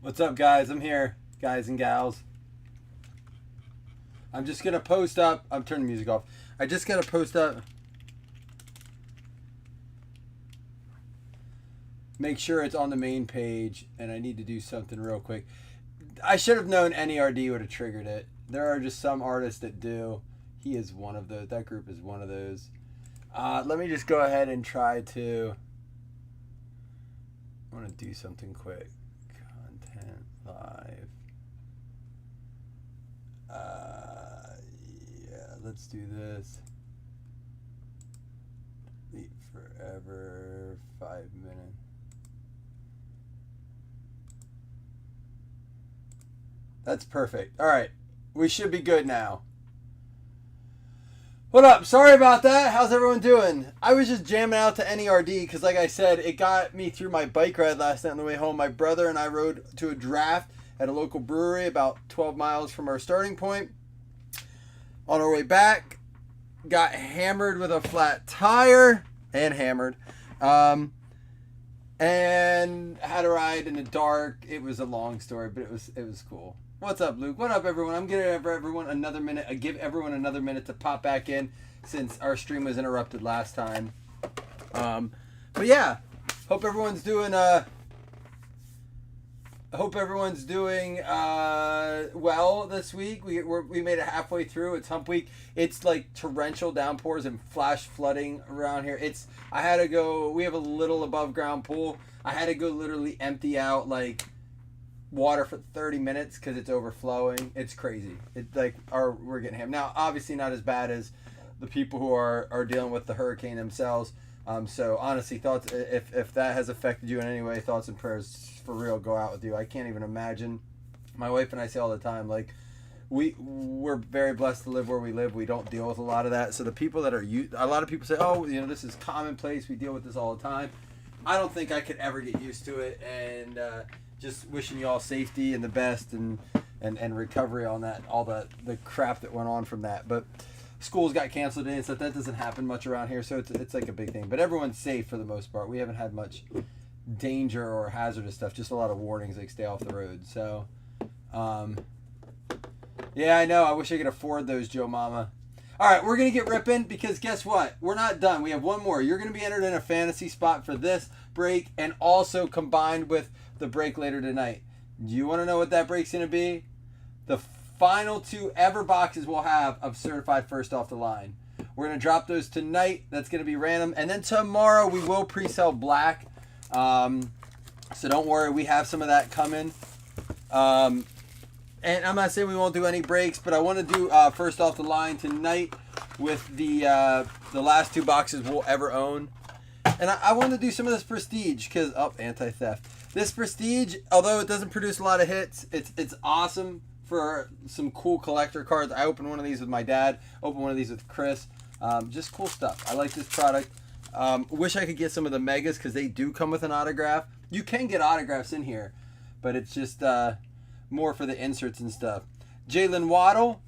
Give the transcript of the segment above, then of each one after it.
What's up, guys? I'm here, guys and gals. I'm just gonna post up. I'm turning the music off. I just gotta post up. Make sure it's on the main page, and I need to do something real quick. I should have known NERD would have triggered it. There are just some artists that do. He is one of those. That group is one of those. Let me just go ahead and try to. I want to do something quick. Content live. Yeah, let's do this. Delete forever. 5 minutes. That's perfect. All right, we should be good now. What up? Sorry about that. How's everyone doing? I was just jamming out to NERD because, like I said, it got me through my bike ride last night on the way home. My brother and I rode to a draft at a local brewery about 12 miles from our starting point. On our way back, got hammered with a flat tire and hammered. And had a ride in the dark. It was a long story, but it was cool. What's up, Luke? What up, everyone? I'm giving everyone another minute. I give everyone another minute to pop back in since our stream was interrupted last time. But yeah, hope everyone's doing well this week. We made it halfway through. It's hump week. It's like torrential downpours and flash flooding around here. I had to go. We have a little above ground pool. I had to go literally empty out like water for 30 minutes because it's overflowing. It's crazy. We're getting hammered now. Obviously not as bad as the people who are dealing with the hurricane themselves. So honestly, thoughts if that has affected you in any way, thoughts and prayers for real go out with you. I can't even imagine. My wife and I say all the time, like we're very blessed to live where we live. We don't deal with a lot of that. So the people that are a lot of people say, oh, this is commonplace. We deal with this all the time. I don't think I could ever get used to it. And just wishing you all safety and the best and recovery on that, all the crap that went on from that. But schools got canceled and stuff. That doesn't happen much around here, so it's like a big thing. But everyone's safe for the most part. We haven't had much danger or hazardous stuff. Just a lot of warnings, like stay off the road. So, yeah, I know. I wish I could afford those, Joe Mama. All right, we're going to get ripping because guess what? We're not done. We have one more. You're going to be entered in a fantasy spot for this break and also combined with the break later tonight. Do you want to know what that break's going to be? The final 2 ever boxes we'll have of certified first off the line. We're going to drop those tonight. That's going to be random. And then tomorrow we will pre-sell black. So don't worry. We have some of that coming. And I'm not saying we won't do any breaks, but I want to do first off the line tonight with the last 2 boxes we'll ever own. And I want to do some of this prestige because anti-theft. This prestige, although it doesn't produce a lot of hits, it's awesome for some cool collector cards. I opened one of these with my dad. Opened one of these with Chris. Just cool stuff. I like this product. Wish I could get some of the megas because they do come with an autograph. You can get autographs in here, but it's just more for the inserts and stuff. Jalen Waddle,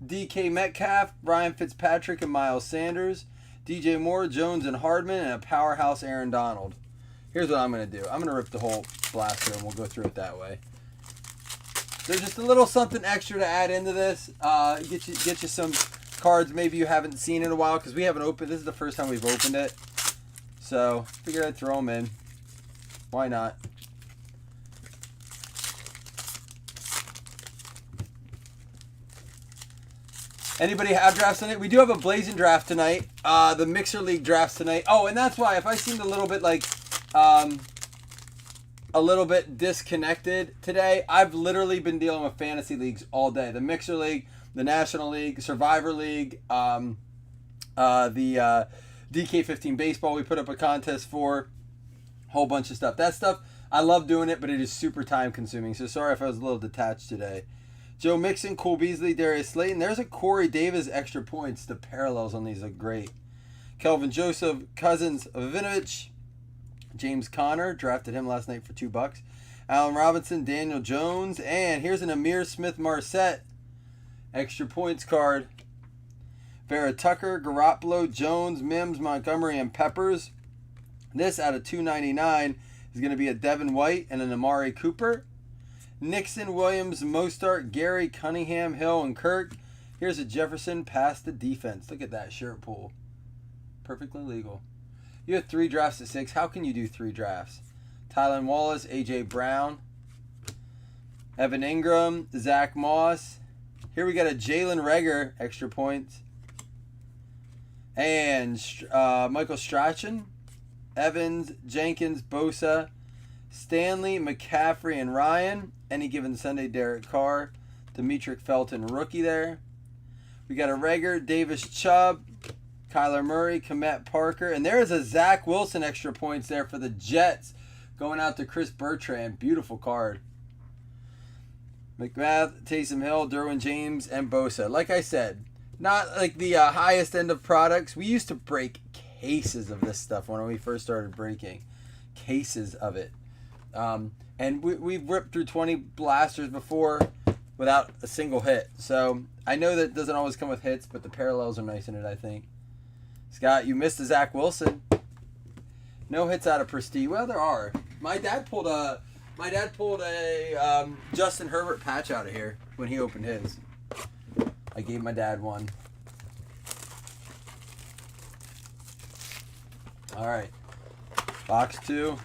DK Metcalf, Ryan Fitzpatrick, and Miles Sanders. DJ Moore, Jones, and Hardman, and a powerhouse Aaron Donald. Here's what I'm going to do. I'm going to rip the whole blaster, and we'll go through it that way. There's just a little something extra to add into this. Get you some cards maybe you haven't seen in a while, because we haven't opened. This is the first time we've opened it. So, figured I'd throw them in. Why not? Anybody have drafts tonight? We do have a Blazzzin draft tonight. The Mixer League drafts tonight. Oh, and that's why if I seemed a little bit like a little bit disconnected today, I've literally been dealing with fantasy leagues all day. The Mixer League, the National League, Survivor League, the DK15 baseball we put up a contest for, whole bunch of stuff. That stuff, I love doing it, but it is super time consuming. So sorry if I was a little detached today. Joe Mixon, Cole Beasley, Darius Slayton. There's a Corey Davis extra points. The parallels on these look great. Kelvin Joseph, Cousins, Vinovich, James Conner, drafted him last night for $2. Allen Robinson, Daniel Jones, and here's an Amir Smith-Marset extra points card. Vera Tucker, Garoppolo, Jones, Mims, Montgomery, and Peppers. This out of $2.99 is going to be a Devin White and an Amari Cooper. Nixon, Williams, Mostart, Gary, Cunningham, Hill, and Kirk. Here's a Jefferson past the defense. Look at that shirt pull. Perfectly legal. You had 3 drafts at 6. How can you do 3 drafts? Tylen Wallace, A.J. Brown, Evan Ingram, Zach Moss. Here we got a Jalen Reagor, extra points. And Michael Strachan, Evans, Jenkins, Bosa, Stanley, McCaffrey, and Ryan. Any given Sunday, Derek Carr. Demetric Felton, rookie there. We got a Reagor, Davis Chubb, Kyler Murray, Komet Parker. And there is a Zach Wilson extra points there for the Jets. Going out to Chris Bertrand. Beautiful card. McMath, Taysom Hill, Derwin James, and Bosa. Like I said, not like the highest end of products. We used to break cases of this stuff when we first started breaking. Cases of it. And we've ripped through 20 blasters before without a single hit. So I know that doesn't always come with hits, but the parallels are nice in it, I think. Scott, you missed a Zach Wilson. No hits out of Prestige. Well, there are. My dad pulled a Justin Herbert patch out of here when he opened his. I gave my dad one. All right. Box 2.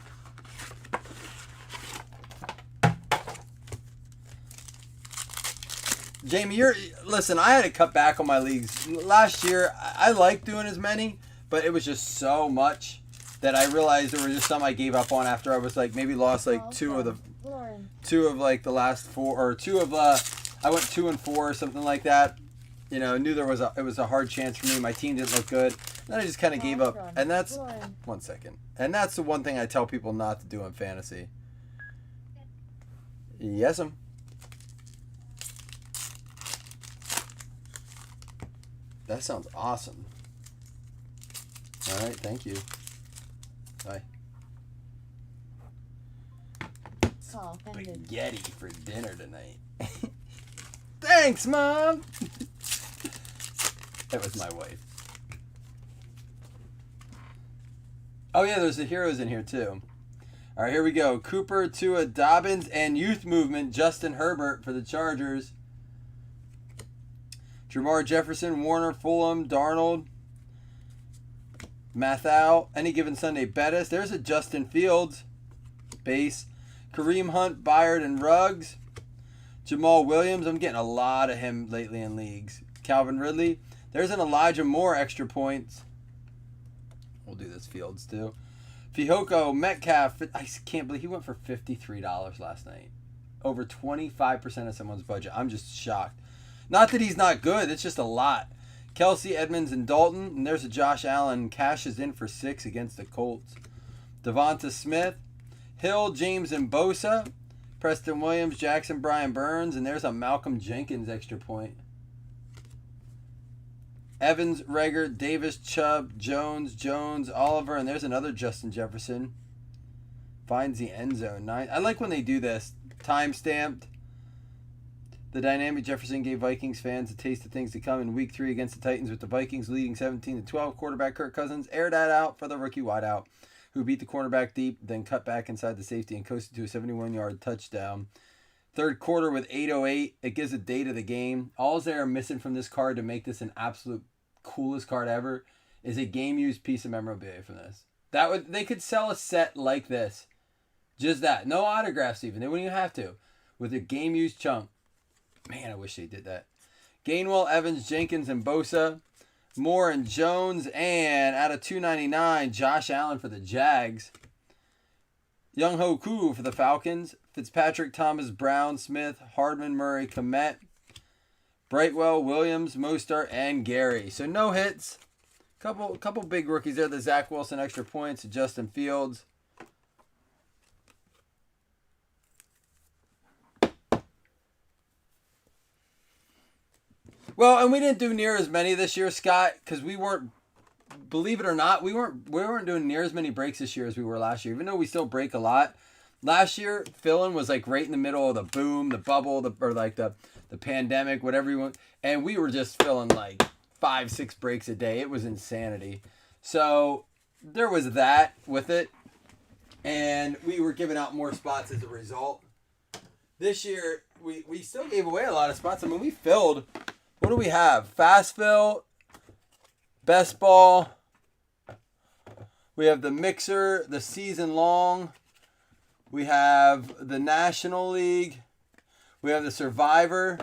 Jamie, listen, I had to cut back on my leagues. Last year, I liked doing as many, but it was just so much that I realized there were just some I gave up on after I was like maybe lost like two of like the last 4 or I went 2 and 4 or something like that. You know, knew it was a hard chance for me. My team didn't look good. Then I just kind of gave up. And that's 1 second. And that's the one thing I tell people not to do in fantasy. Yes'm. That sounds awesome. All right, thank you. Bye. Spaghetti for dinner tonight. Thanks, Mom. That was my wife. Oh yeah, there's the heroes in here too. All right, here we go. Cooper, Tua, Dobbins, and Youth Movement, Justin Herbert for the Chargers. Jamar Jefferson, Warner, Fulham, Darnold, Mathau, Any Given Sunday, Bettis. There's a Justin Fields base. Kareem Hunt, Byard, and Ruggs. Jamal Williams. I'm getting a lot of him lately in leagues. Calvin Ridley. There's an Elijah Moore extra points. We'll do this Fields too. Fihoko, Metcalf. I can't believe he went for $53 last night. Over 25% of someone's budget. I'm just shocked. Not that he's not good. It's just a lot. Kelsey, Edmonds, and Dalton. And there's a Josh Allen. Cashes in for 6 against the Colts. Devonta Smith. Hill, James, and Bosa. Preston Williams, Jackson, Brian Burns. And there's a Malcolm Jenkins extra point. Evans, Reagor, Davis, Chubb, Jones, Oliver. And there's another Justin Jefferson. Finds the end zone. 9. I like when they do this. Time stamped. The dynamic Jefferson gave Vikings fans a taste of things to come in Week 3 against the Titans, with the Vikings leading 17-12. Quarterback Kirk Cousins aired that out for the rookie wideout, who beat the cornerback deep, then cut back inside the safety and coasted to a 71-yard touchdown. Third quarter with 8:08. It gives a date of the game. All they are missing from this card to make this an absolute coolest card ever is a game-used piece of memorabilia from this. They could sell a set like this. Just that. No autographs even. They wouldn't even have to. With a game-used chunk. Man, I wish they did that. Gainwell, Evans, Jenkins, and Bosa. Moore and Jones. And out of $2.99, Josh Allen for the Jags. Young Ho Koo for the Falcons. Fitzpatrick, Thomas, Brown, Smith, Hardman, Murray, Komet, Brightwell, Williams, Mostart, and Gary. So no hits. Couple big rookies there. The Zach Wilson extra points. Justin Fields. Well, and we didn't do near as many this year, Scott, because we weren't, believe it or not, we weren't doing near as many breaks this year as we were last year, even though we still break a lot. Last year, filling was like right in the middle of the boom, the bubble, the pandemic, whatever you want, and we were just filling like 5-6 breaks a day. It was insanity. So there was that with it, and we were giving out more spots as a result. This year, we still gave away a lot of spots. I mean, we filled. What do we have? Fast fill, best ball. We have the mixer, the season long. We have the National League. We have the Survivor.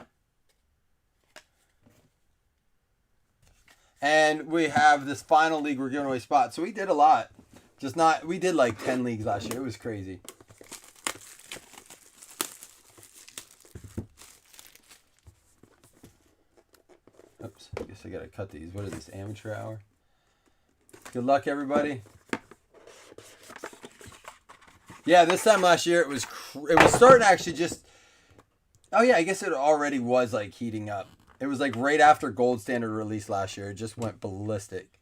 And we have this final league we're giving away spots. So we did a lot. We did like 10 leagues last year. It was crazy. Oops, I guess I gotta cut these. What is this, amateur hour? Good luck, everybody. Yeah, this time last year it was starting to actually just. Oh yeah, I guess it already was like heating up. It was like right after Gold Standard release last year. It just went ballistic.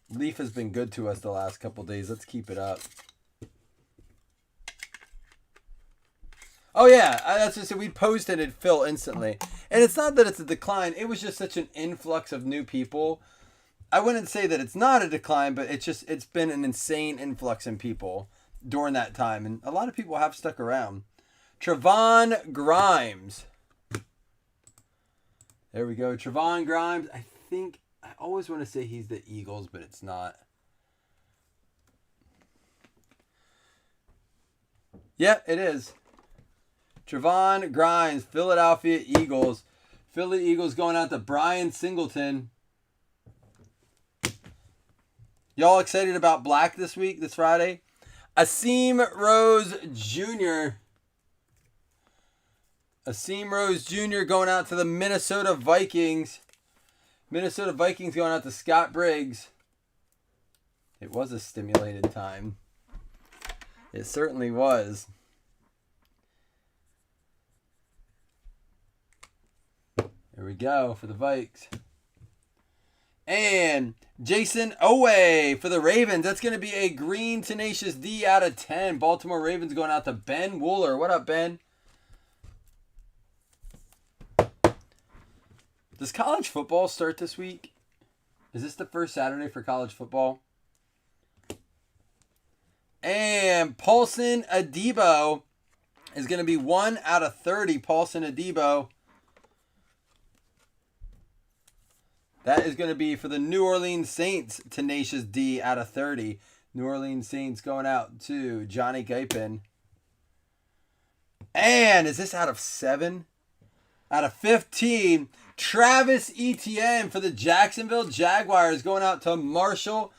Leaf has been good to us the last couple days. Let's keep it up. Oh yeah, that's just we posted it fill instantly. And it's not that it's a decline. It was just such an influx of new people. I wouldn't say that it's not a decline, but it's been an insane influx in people during that time. And a lot of people have stuck around. Trevon Grimes. There we go. Trevon Grimes. I always want to say he's the Eagles, but it's not. Yeah, it is. Trevon Grimes, Philadelphia Eagles. Philly Eagles going out to Brian Singleton. Y'all excited about Black this week, this Friday? Asim Rose Jr. Asim Rose Jr. going out to the Minnesota Vikings. Minnesota Vikings going out to Scott Briggs. It was a stimulated time. It certainly was. There we go for the Vikes. And Jason Owe for the Ravens. That's going to be a green Tenacious D out of 10. Baltimore Ravens going out to Ben Wooler. What up, Ben? Does college football start this week? Is this the first Saturday for college football? And Paulson Adebo is going to be 1 out of 30. Paulson Adebo. That is going to be for the New Orleans Saints. Tenacious D out of 30. New Orleans Saints going out to Johnny Guypen. And is this out of 7? Out of 15. Travis Etienne for the Jacksonville Jaguars going out to Marshall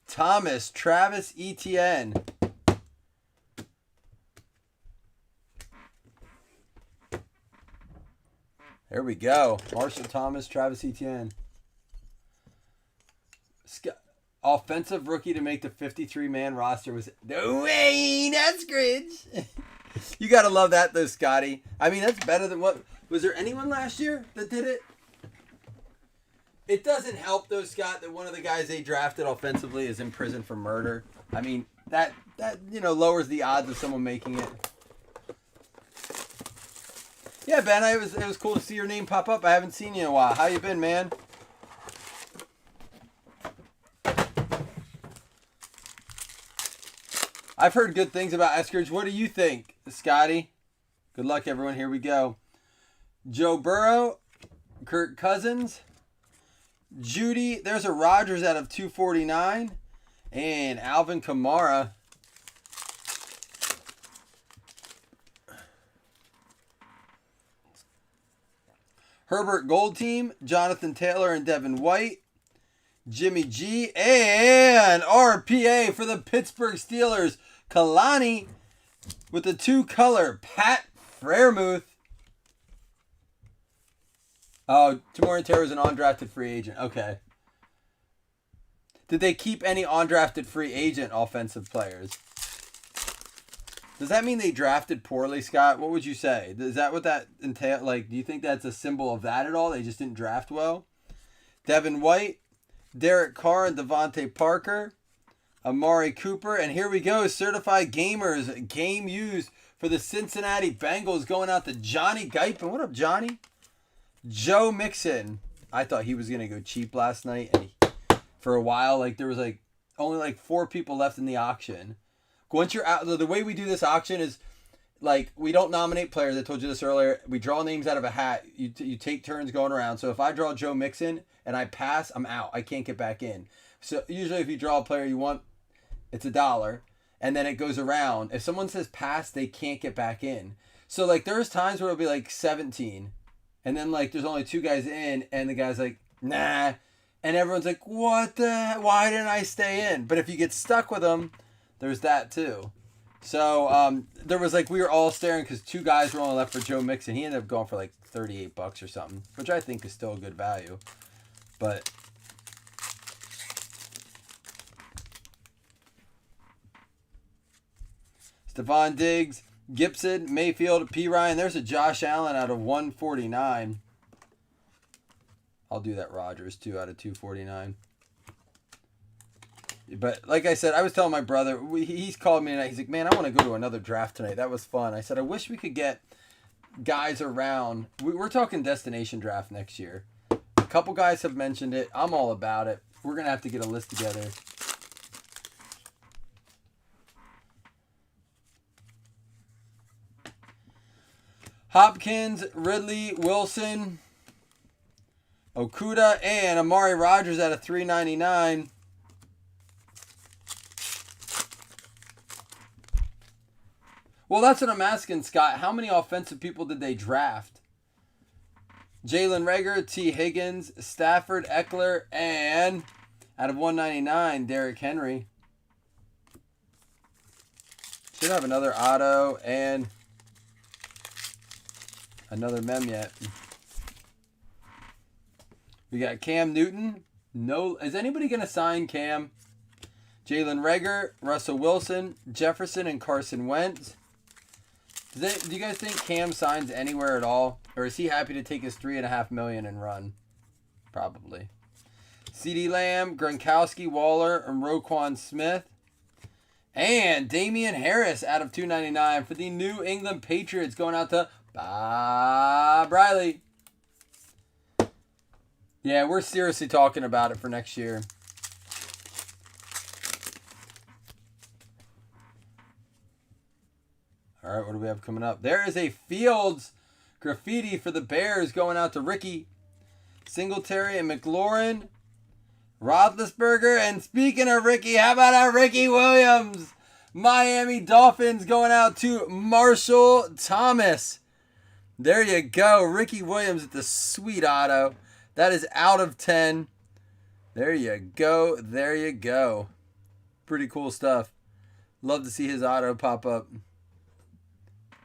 Thomas. Travis Etienne. There we go. Marshall Thomas, Travis Etienne. Offensive rookie to make the 53-man roster was Dwayne Eskridge. You got to love that, though, Scotty. I mean, that's better than what... Was there anyone last year that did it? It doesn't help, though, Scott, that one of the guys they drafted offensively is in prison for murder. I mean, that lowers the odds of someone making it. Yeah, Ben, it was cool to see your name pop up. I haven't seen you in a while. How you been, man? I've heard good things about Eskridge. What do you think, Scotty? Good luck, everyone. Here we go. Joe Burrow, Kirk Cousins, Judy. There's a Rodgers out of 249. And Alvin Kamara. Herbert Gold Team, Jonathan Taylor and Devin White. Jimmy G. And RPA for the Pittsburgh Steelers. Kalani with the 2-color. Pat Freiermuth. Oh, Tamori Terror is an undrafted free agent. Okay. Did they keep any undrafted free agent offensive players? Does that mean they drafted poorly, Scott? What would you say? Is that what that entails? Like, do you think that's a symbol of that at all? They just didn't draft well? Devin White, Derek Carr and Devontae Parker, Amari Cooper, and here we go. Certified Gamers, game used for the Cincinnati Bengals going out to Johnny Guypen. What up, Johnny? Joe Mixon. I thought he was going to go cheap last night. And for a while, there was only 4 people left in the auction. Once you're out, the way we do this auction is like, we don't nominate players. I told you this earlier. We draw names out of a hat. You take turns going around. So if I draw Joe Mixon and I pass, I'm out. I can't get back in. So usually if you draw a player you want, it's $1. And then it goes around. If someone says pass, they can't get back in. So, like, there's times where it'll be, like, 17. And then, like, there's only 2 guys in. And the guy's like, nah. And everyone's like, what the? Why didn't I stay in? But if you get stuck with them, there's that too. So there was like, we were all staring because 2 guys were only left for Joe Mixon. He ended up going for like $38 or something, which I think is still a good value. But Stephon Diggs, Gibson, Mayfield, P. Ryan. There's a Josh Allen out of 149. I'll do that Rodgers too out of 249. But like I said, I was telling my brother, he's called me tonight. He's like, man, I want to go to another draft tonight. That was fun. I said, I wish we could get guys around. We're talking destination draft next year. A couple guys have mentioned it. I'm all about it. We're going to have to get a list together. Hopkins, Ridley, Wilson, Okuda, and Amari Rodgers out of 399. Well, that's what I'm asking, Scott. How many offensive people did they draft? Jalen Reagor, T. Higgins, Stafford, Eckler, and out of 199, Derrick Henry. Should have another auto and another mem yet. We got Cam Newton. No, is anybody going to sign Cam? Jalen Reagor, Russell Wilson, Jefferson, and Carson Wentz. Do you guys think Cam signs anywhere at all? Or is he happy to take his $3.5 million and run? Probably. CeeDee Lamb, Gronkowski, Waller, and Roquan Smith. And Damian Harris out of 299 for the New England Patriots, going out to Bob Riley. Yeah, we're seriously talking about it for next year. All right, what do we have coming up? There is a Fields graffiti for the Bears going out to Ricky, Singletary, and McLaurin, Roethlisberger. And speaking of Ricky, how about our Ricky Williams? Miami Dolphins going out to Marshall Thomas. There you go. Ricky Williams at the sweet auto. That is out of 10. There you go. There you go. Pretty cool stuff. Love to see his auto pop up.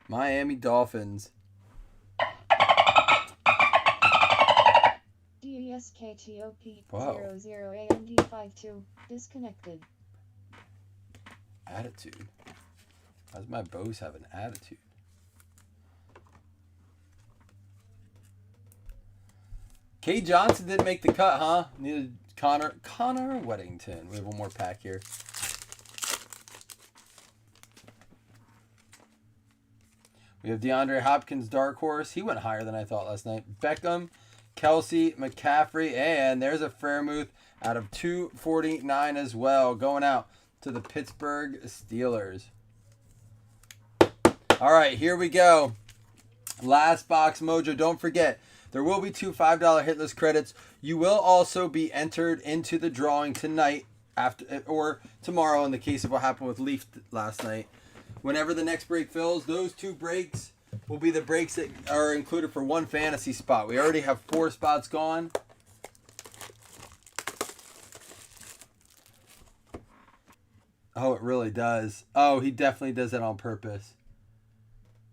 Miami Dolphins. DESKTOP Wow. 00AMD52 disconnected. Attitude. Why does my Bose have an attitude? K. Johnson didn't make the cut, huh? Needed Connor Weddington. We have one more pack here. We have DeAndre Hopkins, dark horse. He went higher than I thought last night. Beckham, Kelsey, McCaffrey, and there's a Fairmouth out of 249 as well, going out to the Pittsburgh Steelers. All right, here we go. Last box mojo. Don't forget, there will be 2 $5 hitless credits. You will also be entered into the drawing tonight after or tomorrow in the case of what happened with Leaf last night. Whenever the next break fills, those 2 breaks will be the breaks that are included for 1 fantasy spot. We already have 4 spots gone. Oh, it really does. Oh, he definitely does that on purpose.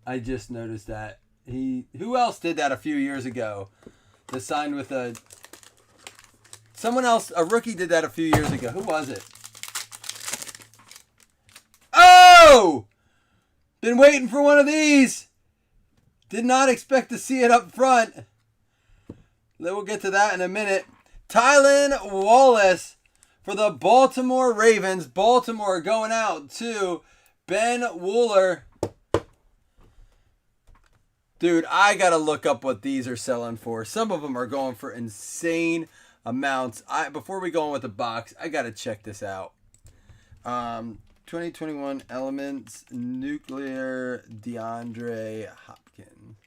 I just noticed that. Who else did that a few years ago? The signed with someone else, a rookie did that a few years ago. Who was it? Oh! Been waiting for one of these. Did not expect to see it up front. We'll get to that in a minute. Tylan Wallace for the Baltimore Ravens. Baltimore going out to Ben Wooler. Dude, I got to look up what these are selling for. Some of them are going for insane amounts. Before we go on with the box, I got to check this out. 2021 Elements Nuclear DeAndre Hopkins.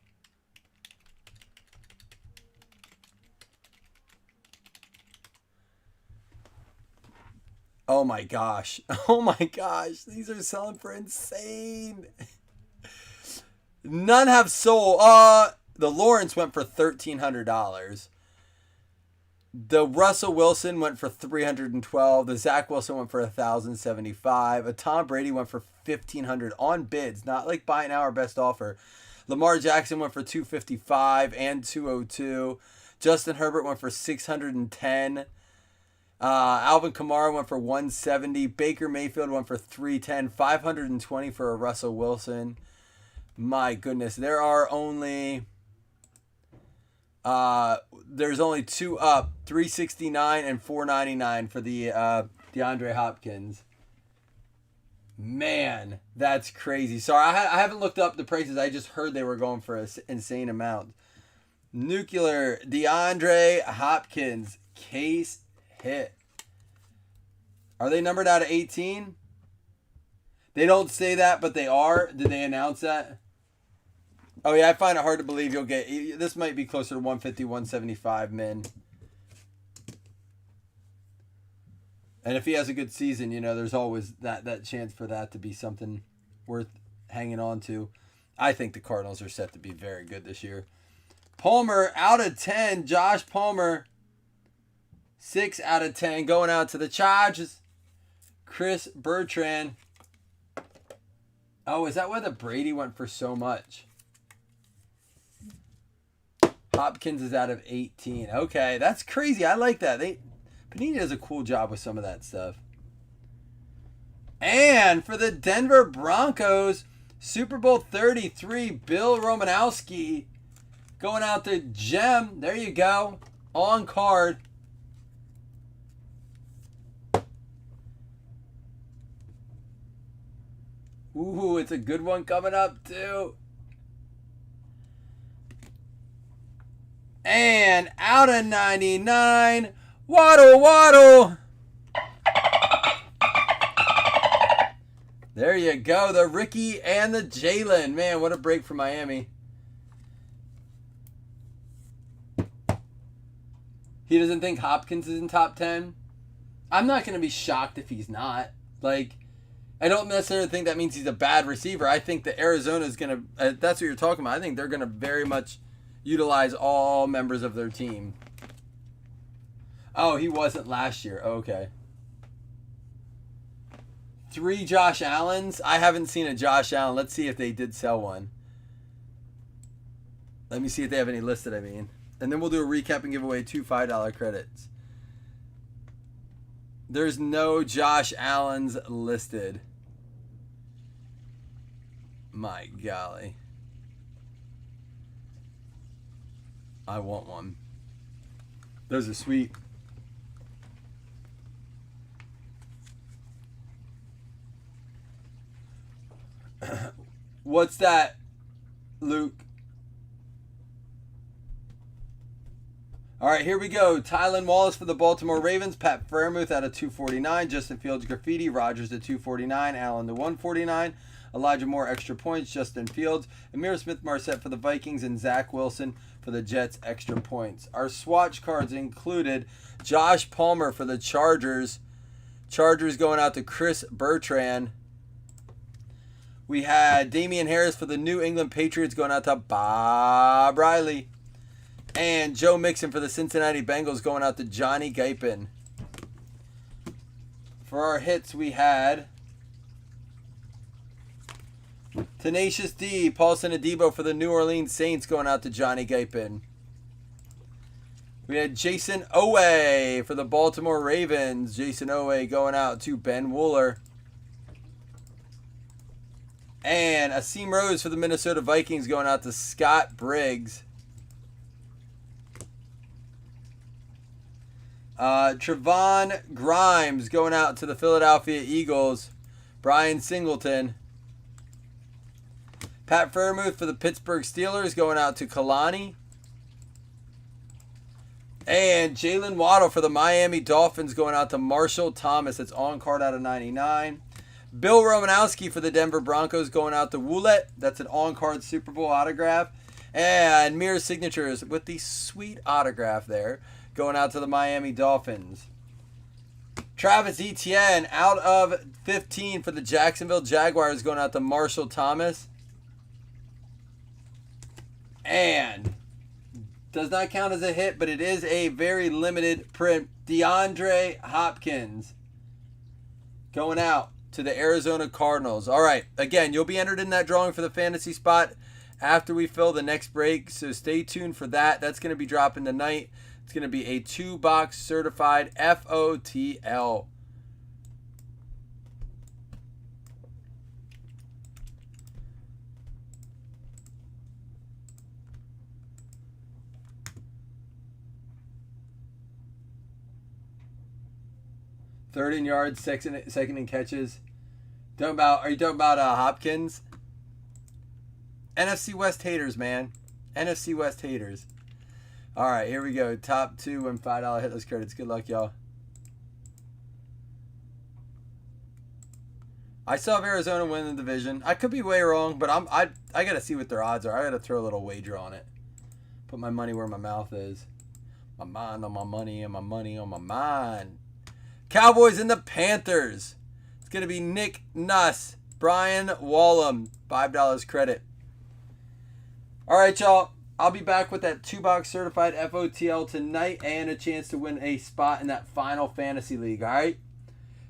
Oh my gosh. Oh my gosh. These are selling for insane. None have sold. The Lawrence went for $1,300. The Russell Wilson went for $312. The Zach Wilson went for $1,075. A Tom Brady went for $1,500 on bids, not like buy now or best offer. Lamar Jackson went for $255 and $202. Justin Herbert went for $610. Alvin Kamara went for $170. Baker Mayfield went for $310. $520 for a Russell Wilson. My goodness, there are only there's only two up, $369 and $499 for the DeAndre Hopkins. Man, that's crazy. Sorry, I haven't looked up the prices. I just heard they were going for an insane amount. Nuclear DeAndre Hopkins case hit. Are they numbered out of 18? They don't say that, but they are. Did they announce that? Oh, yeah, I find it hard to believe you'll get... This might be closer to 150, 175 min. And if he has a good season, you know, there's always that chance for that to be something worth hanging on to. I think the Cardinals are set to be very good this year. Palmer, out of 10. Josh Palmer, 6 out of 10. Going out to the Chargers. Chris Bertrand. Oh, is that why the Brady went for so much? Hopkins is out of 18. Okay, that's crazy. I like that. Panini does a cool job with some of that stuff. And for the Denver Broncos, Super Bowl 33, Bill Romanowski going out to Gem. There you go. On card. Ooh, it's a good one coming up too. And out of 99, Waddle. There you go. The Ricky and the Jalen. Man, what a break for Miami. He doesn't think Hopkins is in top 10. I'm not going to be shocked if he's not. Like, I don't necessarily think that means he's a bad receiver. I think that Arizona is going to, that's what you're talking about. I think they're going to very much utilize all members of their team. Oh, he wasn't last year. Okay. 3 Josh Allens. I haven't seen a Josh Allen. Let's see if they did sell one. Let me see if they have any listed, I mean. And then we'll do a recap and give away 2 $5 credits. There's no Josh Allens listed. My golly. I want one. Those are sweet. What's that, Luke? All right, here we go. Tylan Wallace for the Baltimore Ravens. Pat Freiermuth out of 249. Justin Fields Graffiti. Rodgers to 249. Allen to 149. Elijah Moore extra points. Justin Fields. Amir Smith-Marset for the Vikings. And Zach Wilson for the Jets extra points. Our swatch cards included Josh Palmer for the Chargers. Chargers going out to Chris Bertrand. We had Damian Harris for the New England Patriots going out to Bob Riley. And Joe Mixon for the Cincinnati Bengals going out to Johnny Guypin. For our hits, we had Tenacious D, Paulson Adebo for the New Orleans Saints going out to Johnny Guypin. We had Jason Owe for the Baltimore Ravens. Jason Owe going out to Ben Wooler. And Asim Rose for the Minnesota Vikings going out to Scott Briggs. Trevon Grimes going out to the Philadelphia Eagles. Brian Singleton. Pat Freiermuth for the Pittsburgh Steelers going out to Kalani. And Jalen Waddle for the Miami Dolphins going out to Marshall Thomas. It's on card out of 99. Bill Romanowski for the Denver Broncos going out to Woolet. That's an on-card Super Bowl autograph. And Mirror Signatures with the sweet autograph there going out to the Miami Dolphins. Travis Etienne out of 15 for the Jacksonville Jaguars going out to Marshall Thomas. And does not count as a hit, but it is a very limited print. DeAndre Hopkins going out to the Arizona Cardinals. All right, again, you'll be entered in that drawing for the fantasy spot after we fill the next break, so stay tuned for that. That's going to be dropping tonight. It's going to be a 2-box certified FOTL. Third in yards, second in catches. Are you talking about Hopkins? NFC West haters, man. NFC West haters. All right, here we go. Top 2 and $5 hitless credits. Good luck, y'all. I still have Arizona win the division. I could be way wrong, but I got to see what their odds are. I got to throw a little wager on it. Put my money where my mouth is. My mind on my money and my money on my mind. Cowboys and the Panthers. It's going to be Nick Nuss, Brian Wallum, $5 credit. All right, y'all. I'll be back with that 2-box certified FOTL tonight and a chance to win a spot in that final fantasy league, all right?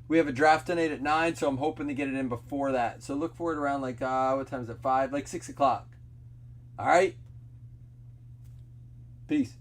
We have a draft tonight at 9, so I'm hoping to get it in before that. So look for it around like, what time is it, 5? Like 6 o'clock. All right? Peace.